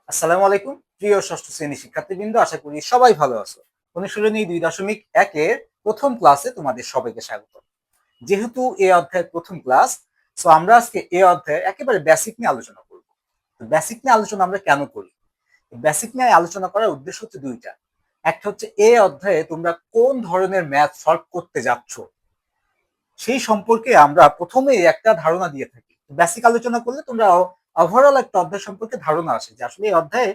আসসালামু আলাইকুম প্রিয় ষষ্ঠ শ্রেণীর শিক্ষার্থীবৃন্দ, আশা করি সবাই ভালো আছো। অনুশীলনী 2.1-এর প্রথম ক্লাসে তোমাদের সবাইকে স্বাগত। যেহেতু এই অধ্যায়ের প্রথম ক্লাস, সো আমরা আজকে এই অধ্যায়ে একেবারে বেসিক নিয়ে আলোচনা করব। বেসিক নিয়ে আলোচনা আমরা কেন করি? বেসিক নিয়ে আলোচনা করার উদ্দেশ্য হচ্ছে দুইটা। একটা হচ্ছে এই অধ্যায়ে তোমরা কোন ধরনের ম্যাথ সলভ করতে যাচ্ছ সেই সম্পর্কে আমরা প্রথমেই একটা ধারণা দিয়ে থাকি। বেসিক আলোচনা করলে তোমরা ওভারঅল একটা অধ্যায় সম্পর্কে ধারণা আসে যে আসলে এই অধ্যায়ে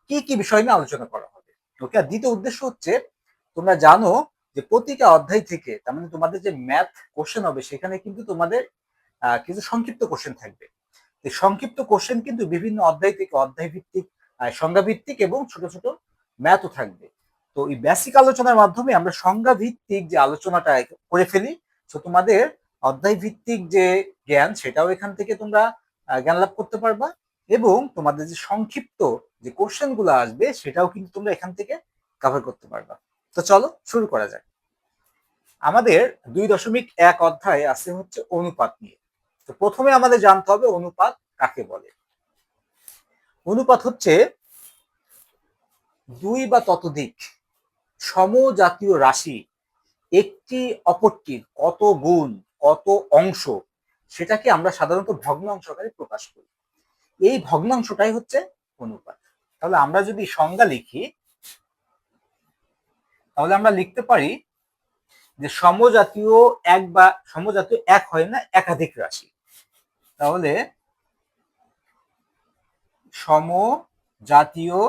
কি কি বিষয় নিয়ে আলোচনা করা হবে। ওকে, আর দ্বিতীয় উদ্দেশ্য হচ্ছে তোমরা জানো যে প্রতিটা অধ্যায় থেকে, তার মানে তোমাদের যে ম্যাথ কোশ্চেন হবে সেখানে কিন্তু তোমাদের কিছু সংক্ষিপ্ত কোশ্চেন থাকবে। এই সংক্ষিপ্ত কোশ্চেন কিন্তু বিভিন্ন অধ্যায় থেকে অধ্যায় ভিত্তিক, সংজ্ঞা ভিত্তিক এবং ছোট ছোট ম্যাথও থাকবে। তো এই বেসিক আলোচনার মাধ্যমে আমরা সংজ্ঞা ভিত্তিক যে আলোচনাটা করে ফেলি। তো তোমাদের অধ্যায় ভিত্তিক যে জ্ঞান সেটাও এখান থেকে তোমরা জ্ঞান লাভ করতে পারবা, এবং তোমাদের যে সংক্ষিপ্ত যে কোশ্চেন গুলো আসবে সেটাও কিন্তু তোমরা এখান থেকে কভার করতে পারবা। তো চলো শুরু করা যাক। আমাদের 2.1 অধ্যায় আছে হচ্ছে অনুপাত নিয়ে। তো প্রথমে আমাদের জানতে হবে অনুপাত কাকে বলে। অনুপাত হচ্ছে দুই বা ততোধিক সমজাতীয় রাশি একটি অপরটির কত গুণ, কত অংশ, সেটাকে আমরা সাধারণত ভগ্নাংশ আকারে প্রকাশ করি। এই ভগ্নাংশটাই হচ্ছে অনুপাত। তাহলে আমরা যদি সংজ্ঞা লিখি, তাহলে আমরা লিখতে পারি যে সমজাতীয় এক বা সমজাতীয় এক হয় না, একাধিক রাশি। তাহলে সমজাতীয়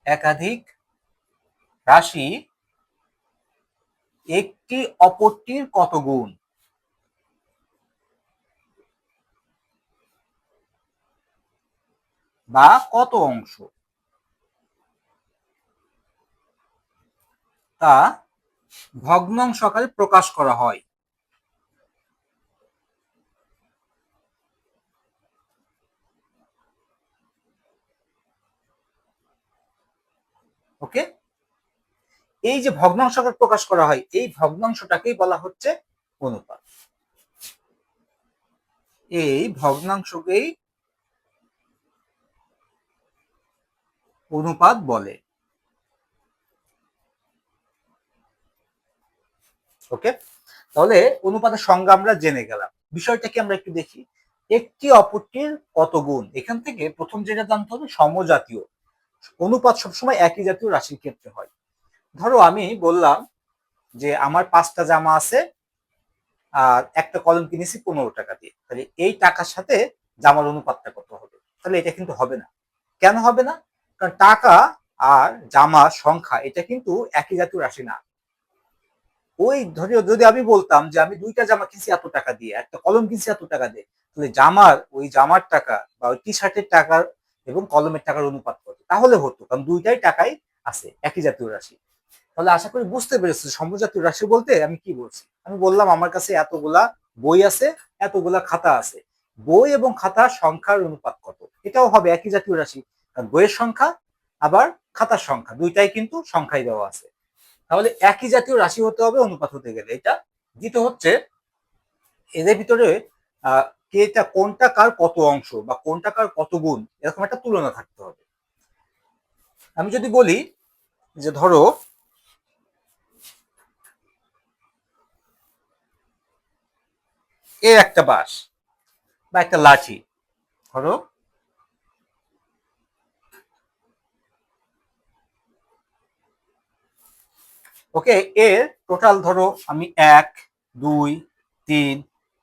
একাধিক রাশি একটি অপরটির কত গুণ বা কত অংশ, তা ভগ্নাংশ আকারে প্রকাশ করা হয়। ওকে, এই যে ভগ্নাংশ আকারে প্রকাশ করা হয় এই ভগ্নাংশটাকেই বলা হচ্ছে অনুপাত। এই ভগ্নাংশকেই অনুপাত বলে। ওকে, তাহলে অনুপাতের সংজ্ঞা আমরা জেনে গেলাম। বিষয়টাকে আমরা একটু দেখি। একটি অপরটির কত গুণ, এখান থেকে প্রথম যেটা জানতে হবে সমজাতীয়। অনুপাত সবসময় একই জাতীয় রাশির ক্ষেত্রে হয়। ধরো আমি বললাম যে আমার 5টা জামা আছে আর একটা কলম কিনেছি 15 টাকা দিয়ে, তাহলে এই টাকার সাথে জামার অনুপাতটা কত হবে? তাহলে এটা কিন্তু হবে না। কেন হবে না? কারণ টাকা আর জামার সংখ্যা এটা কিন্তু একই জাতীয় রাশি না। ওই ধরি যদি আমি বলতাম যে আমি 2টা জামা কিনছি এত টাকা দিয়ে, একটা কলম কিনছি এত টাকা দিয়ে, তাহলে জামার টাকা বা ওই টি শার্টের টাকার এবং কলমের টাকার অনুপাত কত? তাহলে হতো, কারণ দুইটাই টাকাই আছে, একই জাতীয় রাশি। তাহলে আশা করি বুঝতে পেরেছি সমজাতীয় রাশি বলতে আমি কি বলছি। আমি বললাম আমার কাছে এতগুলা বই আছে, এতগুলা খাতা আছে, বই এবং খাতার সংখ্যার অনুপাত কত? এটাও হবে একই জাতীয় রাশি, কারণ বইয়ের সংখ্যা আবার খাতার সংখ্যা দুইটাই কিন্তু সংখ্যায় দেওয়া আছে। তাহলে একই জাতীয় রাশি হতে হবে অনুপাত হতে গেলে। এটা দ্বিতীয় হচ্ছে এদের ভিতরে এটা কোনটা কার কত অংশ বা কোনটা কার কত গুণ, এরকম একটা তুলনা থাকতে হবে। আমি যদি বলি যে ধরো এর একটা বাঁশ বা একটা লাঠি, ধরো ওকে, এর টোটাল ধরো আমি 1, 2, 3,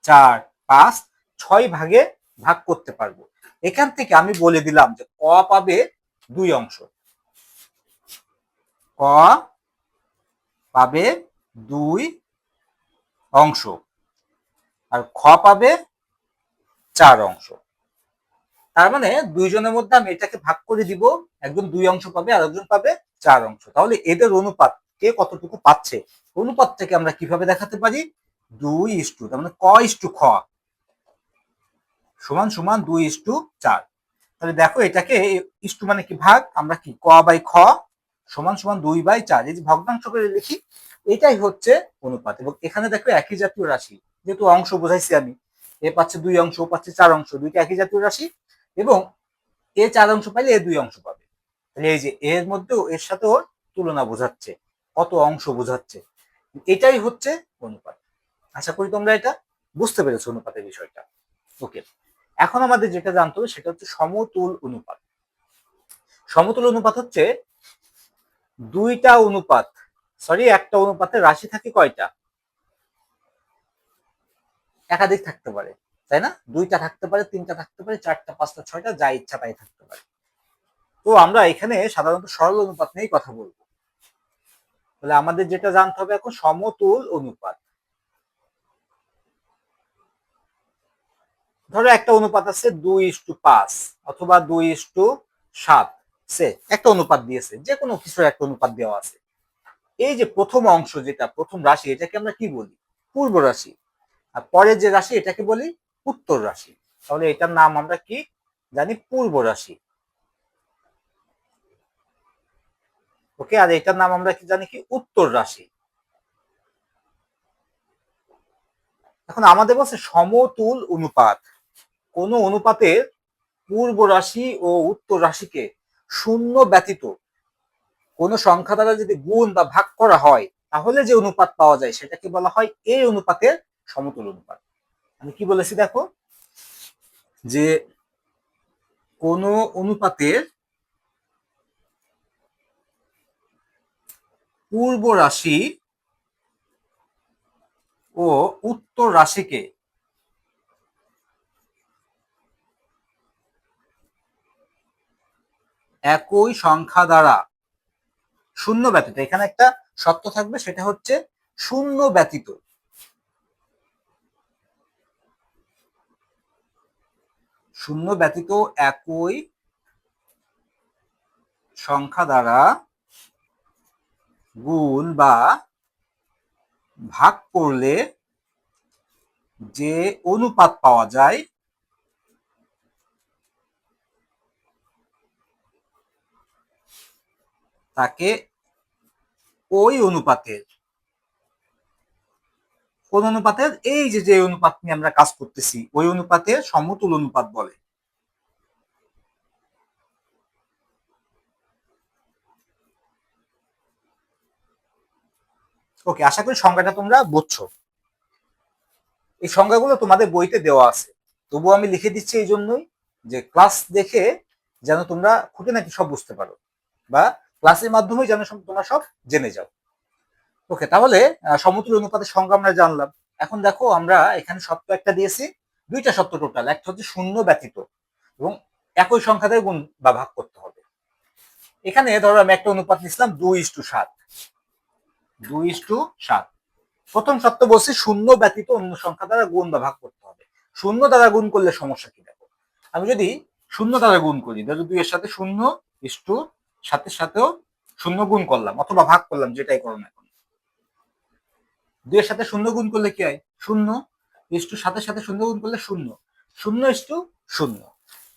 4, 5, 6 ভাগে ভাগ করতে পারবো। এখান থেকে আমি বলে দিলাম যে ক পাবে 2 অংশ, ক পাবে 2 অংশ আর খ পাবে 4 অংশ। তার মানে দুইজনের মধ্যে আমি এটাকে ভাগ করে দিব, একজন 2 অংশ পাবে আর একজন পাবে 4 অংশ। তাহলে এদের অনুপাত কে কতটুকু পাচ্ছে, অনুপাত থেকে আমরা কিভাবে দেখাতে পারি? 2:, তার মানে ক ইস্টু খ সমান সমান 2:4। তাহলে দেখো এটাকে ইস্টু মানে কি ভাগ, আমরা কি ক বাই খ সমান সমান 2/4, এই যে ভগ্নাংশ করে লিখি, এটাই হচ্ছে অনুপাত। এবং এখানে দেখো একই জাতীয় রাশি, যেহেতু অংশ বোঝাইছি আমি, এ পাচ্ছে 2 অংশ, ও পাচ্ছে 4 অংশ, দুইটা একই জাতীয় রাশি। এবং এ 4 অংশ পাইলে এ 2 অংশ পাবে। তাহলে এই যে এর মধ্যেও এর সাথে ওর তুলনা বোঝাচ্ছে, কত অংশ বোঝাচ্ছে, এটাই হচ্ছে অনুপাত। আশা করি তোমরা এটা বুঝতে পেরেছো অনুপাতের বিষয়টা। ওকে, এখন আমাদের যেটা জানতে হবে সেটা হচ্ছে সমতুল অনুপাত। সমতুল অনুপাত হচ্ছে দুইটা অনুপাত, সরি একটা অনুপাতে রাশি থাকে কয়টা? একাধিক থাকতে পারে, তাই না? দুইটা থাকতে পারে, তিনটা থাকতে পারে, চারটা, পাঁচটা, ছয়টা, যা ইচ্ছা তাই থাকতে পারে। তো আমরা এখানে সাধারণত সরল অনুপাত নিয়েই কথা বলবো। তাহলে আমাদের যেটা জানতে হবে এখন সমতুল অনুপাত। ধরো একটা অনুপাত আছে 2:5 অথবা 2:7, সে একটা অনুপাত দিয়েছে, যে কোনো কিছুর একটা অনুপাত দেওয়া আছে। এই যে প্রথম অংশ, যেটা প্রথম রাশি, এটাকে আমরা কি বলি? পূর্ব রাশি। আর পরের যে রাশি এটাকে বলি উত্তর রাশি। তাহলে এটার নাম আমরা কি জানি? পূর্ব রাশি। ওকে, আর এটার নাম আমরা কি জানি? কি উত্তর রাশি। এখন আমাদের বলছে সমতুল অনুপাত। কোন অনুপাতের পূর্ব রাশি ও উত্তর রাশিকে শূন্য ব্যতীত কোন সংখ্যা দ্বারা যদি গুণ বা ভাগ করা হয়, তাহলে যে অনুপাত পাওয়া যায় সেটাকে বলা হয় এই অনুপাতের সমতুল অনুপাত। আমি কি বলেছি দেখো, যে কোন অনুপাতের পূর্ব রাশি ও উত্তর রাশিকে একই সংখ্যা দ্বারা শূন্য ব্যতীত, এখানে একটা শর্ত থাকবে, সেটা হচ্ছে শূন্য ব্যতীত, শূন্য ব্যতীত একই সংখ্যা দ্বারা গুণ বা ভাগ করলে যে অনুপাত পাওয়া যায় তাকে ওই অনুপাতের, কোন অনুপাতের? এই যে যে অনুপাত নিয়ে আমরা কাজ করতেছি ওই অনুপাতের সমতুল অনুপাত বলে। ওকে, আশা করি সংজ্ঞাটা তোমরা বুঝছো। এই সংজ্ঞাগুলো তোমাদের বইতে দেওয়া আছে, তবুও আমি লিখে দিচ্ছি এই জন্যই যে ক্লাস দেখে যেন তোমরা খুঁটিনাটি সব বুঝতে পারো, বা ক্লাসের মাধ্যমে যেন তোমরা সব জেনে যাও। ওকে, তাহলে সমতুল অনুপাতের সংজ্ঞা আমরা জানলাম। এখন দেখো আমরা এখানে শর্ত একটা দিয়েছি, দুইটা শর্ত টোটাল, একটা হচ্ছে শূন্য ব্যতীত এবং একই সংখ্যা দিয়ে গুণ বা ভাগ করতে হবে। এখানে ধরো আমি একটা অনুপাত নিছিলাম 2:7, 2:7। প্রথম শর্ত বলছি শূন্য ব্যতীত অন্য সংখ্যা দ্বারা গুণ বা ভাগ করতে হবে। শূন্য দ্বারা গুণ করলে সমস্যা কি? দেখো, আমি যদি শূন্য দ্বারা গুণ করি, ধরো 2 এর সাথে 0:7 সাথেও শূন্য গুণ করলাম অথবা ভাগ করলাম, যেটাই করো না, 2 এর সাথে 0 গুণ করলে কি হয়? 0:7 সাথে 0 গুণ করলে 0, 0:0।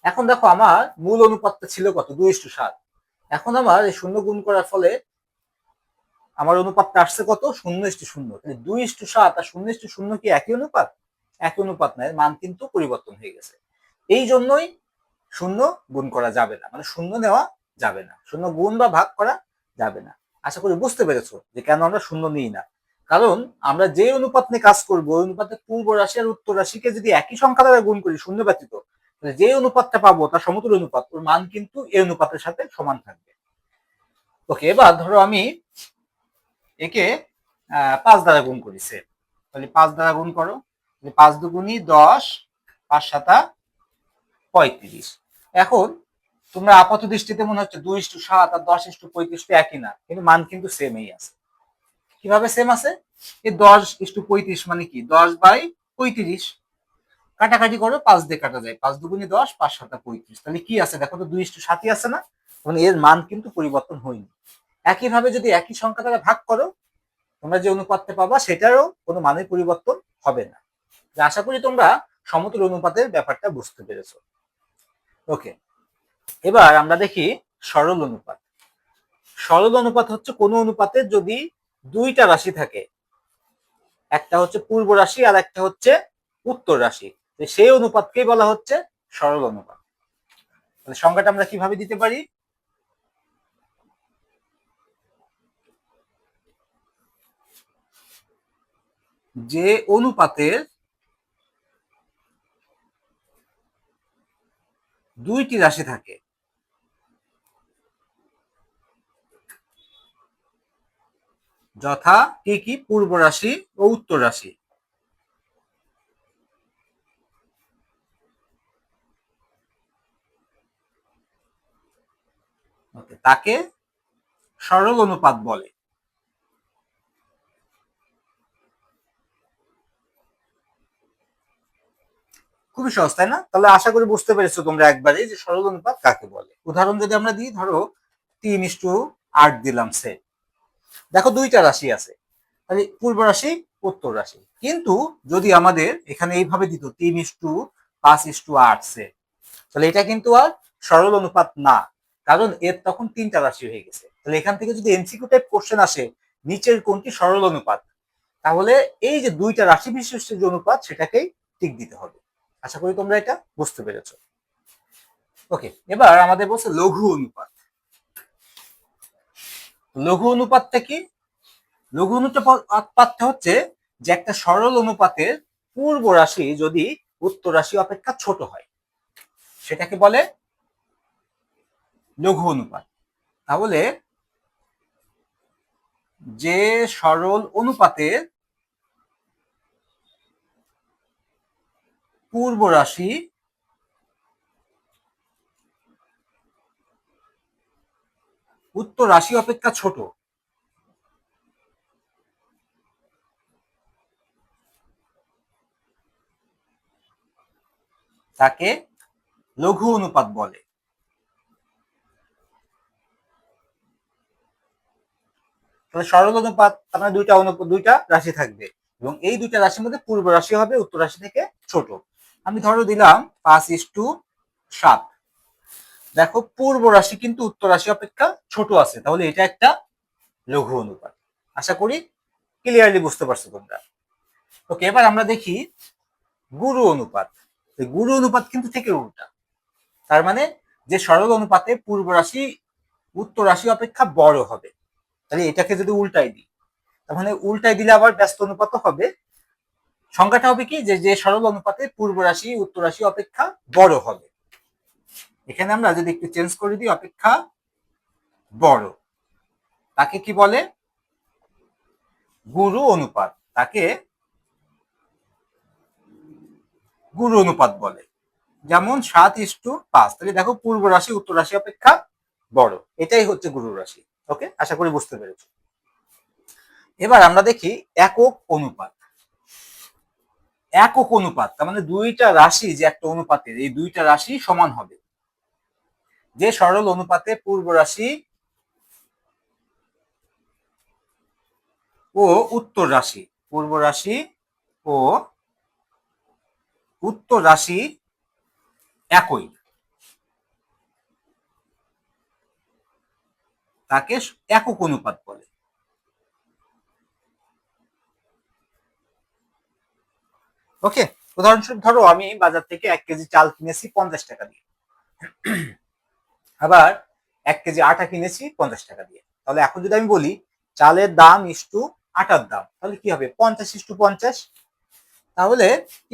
এখন দেখো আমার মূল অনুপাতটা ছিল কত? 2:7। এখন আমার এই 0 গুণ করার ফলে আমার অনুপাতটা আসছে কত? 0:0। তাহলে 2:7 আর 0:0 কি একই অনুপাত? একই অনুপাত নয়, মান কিন্তু পরিবর্তন হয়ে গেছে। এই জন্যই 0 গুণ করা যাবে না, মানে 0 নেওয়া যাবে না, 0 গুণ বা ভাগ করা যাবে না। আশা করি বুঝতে পেরেছো যে কেন আমরা 0 নিই না। কারণ আমরা যে অনুপাত নিয়ে কাজ করবো, ওই অনুপাতের পূর্ব রাশি আর উত্তর রাশিকে যদি একই সংখ্যা দ্বারা গুণ করি শূন্য ব্যতীত, তাহলে যে অনুপাতটা পাবো তার সমতুল অনুপাত, ওর মান কিন্তু এই অনুপাতের সাথে সমান থাকবে। ওকে, এবার ধরো আমি একে 5 দ্বারা গুণ করি, সেম। তাহলে 5 দ্বারা গুণ করো, 5×2 = 10, 5×7 = 35। এখন তোমরা আপাত দৃষ্টিতে মনে হচ্ছে 2:7 আর 10:35 তো একই না, কিন্তু মান কিন্তু সেমই আছে। কিভাবে সেম আছে? এই 10:35 মানে কি? 10/35। কাটাকাটি করো, 5 দিয়ে কাটা যায়, 5×2 = 10, 5×7 = 35। তাহলে কি আছে দেখো তো? 2:7 আছে না? মানে এর মান কিন্তু পরিবর্তন হয়নি। একইভাবে যদি একই সংখ্যা দ্বারা ভাগ করো, তোমরা যে অনুপাতটা পাবা সেটারও কোনো মানের পরিবর্তন হবে না। আশা করি তোমরা সমতুল অনুপাতের ব্যাপারটা বুঝতে পেরেছো। ওকে, এবার আমরা দেখি সরল অনুপাত। সরল অনুপাত হচ্ছে কোনো অনুপাতের যদি দুইটা রাশি থাকে, একটা হচ্ছে পূর্ব রাশি আর একটা হচ্ছে উত্তর রাশি, সেই অনুপাতকেই বলা হচ্ছে সরল অনুপাত। তাহলে সংজ্ঞাটা আমরা কিভাবে দিতে পারি? যে অনুপাতের দুইটি রাশি থাকে, যথা কি কি? পূর্ব রাশি ও উত্তর রাশি। তাকে সরল অনুপাত বলে। খুবই সহজ, তাই না? তাহলে আশা করি বুঝতে পেরেছো তোমরা একবারে যে সরল অনুপাত কাকে বলে। উদাহরণ যদি আমরা দিই, ধরো 3:8 দিলাম সে। দেখো দুইটা রাশি আছে, তাহলে পূর্ব রাশি উত্তর রাশি। কিন্তু যদি আমাদের এখানে এইভাবে দিত 3:5:8 সে, তাহলে এটা কিন্তু আর সরল অনুপাত না, কারণ এর তখন তিনটা রাশি হয়ে গেছে। তাহলে এখান থেকে যদি এমসিকিউ টাইপ কোশ্চেন আসে নিচের কোনটি সরল অনুপাত, তাহলে এই যে দুইটা রাশি বিশিষ্ট যে অনুপাত সেটাকেই টিক দিতে হবে। আশা করি তোমরা এটা বুঝতে পেরেছো। ওকে, এবার আমাদের বলছে লঘু অনুপাত। লঘু অনুপাতটা কি? লঘু অনুপাতটা হচ্ছে যে একটা সরল অনুপাতের পূর্ব রাশি যদি উত্তর রাশি অপেক্ষা ছোট হয়, সেটাকে বলে লঘু অনুপাত। তাহলে যে সরল অনুপাতের পূর্ব রাশি উত্তর রাশি অপেক্ষা ছোট, তাকে লঘু অনুপাত বলে। তাহলে সরল অনুপাত আপনার দুইটা রাশি থাকবে, এবং এই দুইটা রাশির মধ্যে পূর্ব রাশি হবে উত্তর রাশি থেকে ছোট। আমি ধরো দিলাম 5:7। দেখো পূর্ব রাশি কিন্তু উত্তর রাশি অপেক্ষা ছোট আছে, তাহলে এটা একটা লঘু অনুপাত। আশা করি ক্লিয়ারলি বুঝতে পারছো তোমরা। ওকে, এবার আমরা দেখি গুরু অনুপাত। গুরু অনুপাত কিন্তু থেকে উল্টা, তার মানে যে সরল অনুপাতে পূর্ব রাশি উত্তর রাশি অপেক্ষা বড় হবে। তাহলে এটাকে যদি উল্টাই দিই, তার মানে উল্টাই দিলে আবার ব্যস্ত অনুপাত হবে। সংখ্যাটা হবে কি, যে যে সরল অনুপাতে পূর্ব রাশি উত্তর রাশি অপেক্ষা বড় হবে। এখানে আমরা যদি একটু চেঞ্জ করে দিই, অপেক্ষা বড়, তাকে কি বলে? গুরু অনুপাত। তাকে গুরু অনুপাত বলে। যেমন 7:5, তাহলে দেখো পূর্ব রাশি উত্তর রাশি অপেক্ষা বড়, এটাই হচ্ছে গুরু রাশি। ওকে, আশা করি বুঝতে পেরেছো। এবার আমরা দেখি একক অনুপাত। একক অনুপাত তার মানে দুইটা রাশি যে একটা অনুপাতের, এই দুইটা রাশি সমান হবে। যে সরল অনুপাতে পূর্ব রাশি ও উত্তর রাশি, পূর্ব রাশি ও উত্তর রাশি একই, তাকে একক অনুপাত বলে। ওকে, উদাহরণস্বরূপ ধরো আমি বাজার থেকে 1 কেজি চাল কিনেছি 50 টাকা দিয়ে, আবার 1 কেজি আটা কিনেছি 50 টাকা দিয়ে। তাহলে এখন যদি আমি বলি চালের দাম ইস্টু আটার দাম, তাহলে কি হবে? 50:50। তাহলে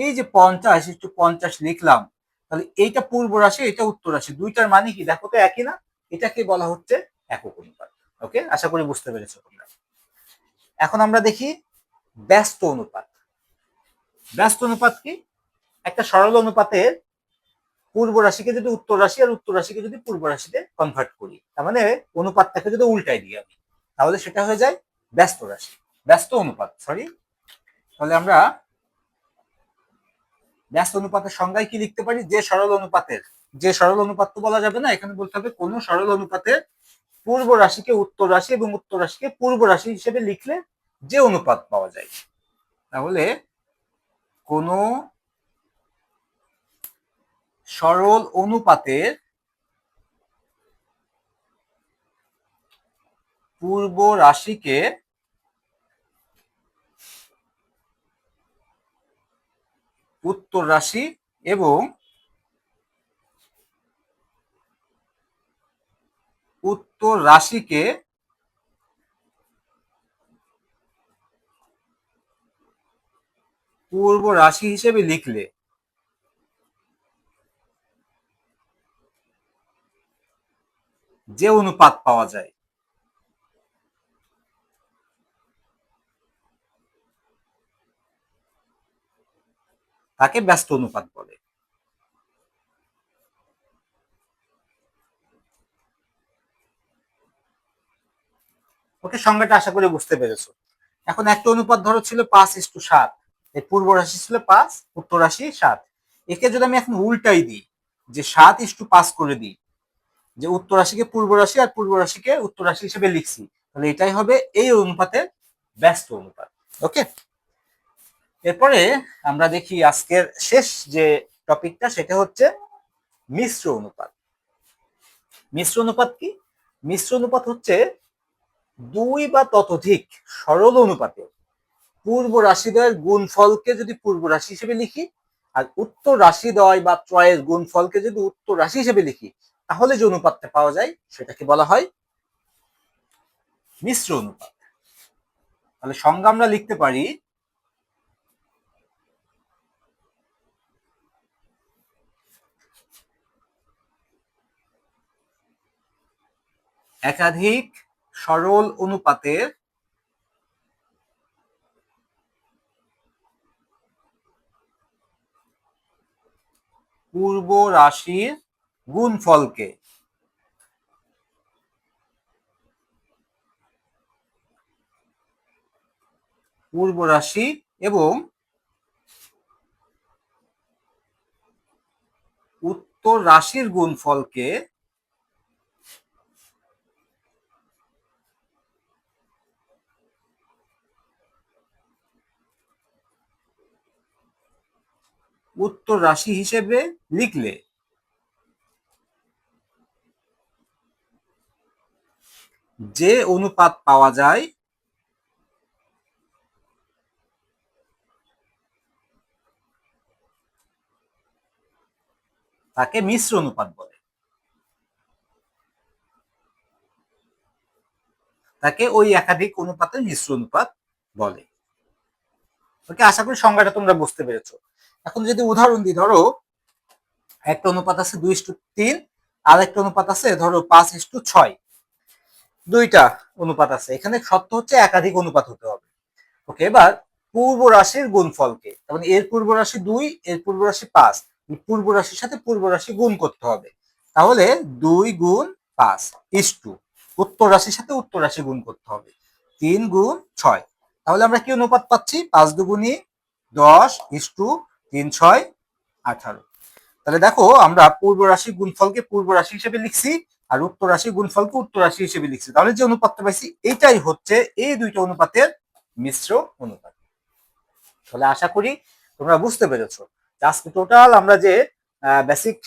এই যে 50:50 লিখলাম, তাহলে এইটা পূর্ব রাশি, এটা উত্তর রাশি, দুইটার মানে কি দেখো তো একই না? এটাকে বলা হচ্ছে একক অনুপাত। ওকে, আশা করি বুঝতে পেরেছো তোমরা। এখন আমরা দেখি ব্যস্ত অনুপাত। ব্যস্ত অনুপাত কি? একটা সরল অনুপাতের পূর্ব রাশিকে যদি উত্তর রাশি আর উত্তর রাশিকে যদি পূর্ব রাশিতে কনভার্ট করি, তার মানে অনুপাতটাকে যদি উল্টাই দিই আমি, তাহলে সেটা হয়ে যায় ব্যস্ত রাশি, ব্যস্ত অনুপাত, সরি। তাহলে আমরা ব্যস্ত অনুপাতের সংজ্ঞায় কি লিখতে পারি? যে সরল অনুপাতের, যে সরল অনুপাত তো বলা যাবে না, এখানে বলতে হবে কোন সরল অনুপাতের পূর্ব রাশিকে উত্তর রাশি এবং উত্তর রাশিকে পূর্ব রাশি হিসেবে লিখলে যে অনুপাত পাওয়া যায়। তাহলে কোন সরল অনুপাতের পূর্ব রাশিকে উত্তর রাশি এবং উত্তর রাশিকে পূর্ব রাশি হিসেবে লিখলে যে অনুপাত পাওয়া যায় তাকে ব্যস্ত অনুপাত বলে। ওকে, সংজ্ঞাটা আশা করি বুঝতে পেরেছো। এখন একটা অনুপাত ধরো ছিল 5:7, এই পূর্ব রাশি ছিল 5, উত্তর রাশি 7। একে যদি আমি এখন উল্টাই দিই, যে 7:5 করে দিই, যে উত্তর রাশিকে পূর্ব রাশি আর পূর্ব রাশিকে উত্তর রাশি হিসেবে লিখছি, তাহলে এটাই হবে এই অনুপাতের ব্যস্ত অনুপাত। ওকে, এরপরে আমরা দেখি আজকের শেষ যে টপিকটা, সেটা হচ্ছে মিশ্র অনুপাত। মিশ্র অনুপাত কি? মিশ্র অনুপাত হচ্ছে দুই বা ততোধিক সরল অনুপাতে পূর্ব রাশিদ্বয়ের গুণফলকে যদি পূর্ব রাশি হিসেবে লিখি, আর উত্তর রাশিদ্বয় বা ত্রয়ের গুণফলকে যদি উত্তর রাশি হিসেবে লিখি, তাহলে যে অনুপাতটা পাওয়া যায় সেটাকে বলা হয় মিশ্র অনুপাত। তাহলে সংজ্ঞা আমরা লিখতে পারি, একাধিক সরল অনুপাতের পূর্ব রাশির গুণফলকে পূর্ব রাশি এবং উত্তর রাশির গুণফলকে উত্তর রাশি হিসেবে লিখলে যে অনুপাত পাওয়া যায় তাকে মিশ্র অনুপাত বলে। তাকে ওই একাধিক অনুপাতের মিশ্র অনুপাত বলে। ওকে, আশা করি সংজ্ঞাটা তোমরা বুঝতে পেরেছো। এখন যদি উদাহরণ দিই, ধরো একটা অনুপাত আছে 2:3, আর একটা অনুপাত আছে ধরো 5:6, দুইটা অনুপাত আছে। এখানে শর্ত হচ্ছে একাধিক অনুপাত হতে হবে। ওকে, এবার পূর্ব রাশির গুণফলকে, মানে এর পূর্ব রাশি 2, এর পূর্ব রাশি 5, পূর্ব রাশির সাথে পূর্ব রাশি গুণ করতে হবে। তাহলে 2 গুণ 5 ইস্টু উত্তর রাশির সাথে উত্তর রাশি গুণ করতে হবে 3 গুণ 6। তাহলে আমরা কি অনুপাত পাচ্ছি? 5 দুগুণী 10 ইস্টু 3 6 18। তাহলে দেখো, আমরা পূর্ব রাশির গুণফলকে পূর্ব রাশি হিসেবে লিখছি, আর উত্তর রাশির গুণফলকে উত্তর রাশি হিসেবে লিখছি। তাহলে যে অনুপাতটা পাইছি এইটাই হচ্ছে এই দুইটা অনুপাতের মিশ্র অনুপাত। তাহলে আশা করি তোমরা বুঝতে পেরেছো। আজকে টোটাল আমরা যে বেসিক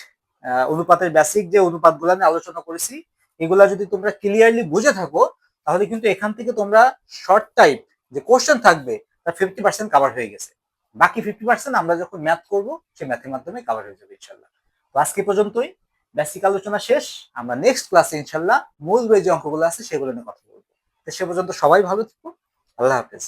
অনুপাতের বেসিক যে অনুপাতগুলো নিয়ে আলোচনা করেছি, এগুলা যদি তোমরা ক্লিয়ারলি বুঝে থাকো, তাহলে কিন্তু এখান থেকে তোমরা শর্ট টাইপ যে কোশ্চেন থাকবে তার 50% কাভার হয়ে গেছে। বাকি 50% আমরা যখন ম্যাথ করব, সেই ম্যাথের মাধ্যমে কাভার হয়ে যাবে ইনশাল্লাহ। তো আজকে পর্যন্তই, বেসিক আলোচনা শেষ। আমরা নেক্সট ক্লাসে ইনশাল্লাহ মূল যে অঙ্কগুলো আছে সেগুলো নিয়ে কথা বলবো। তো সে পর্যন্ত সবাই ভালো থাকো। আল্লাহ হাফেজ।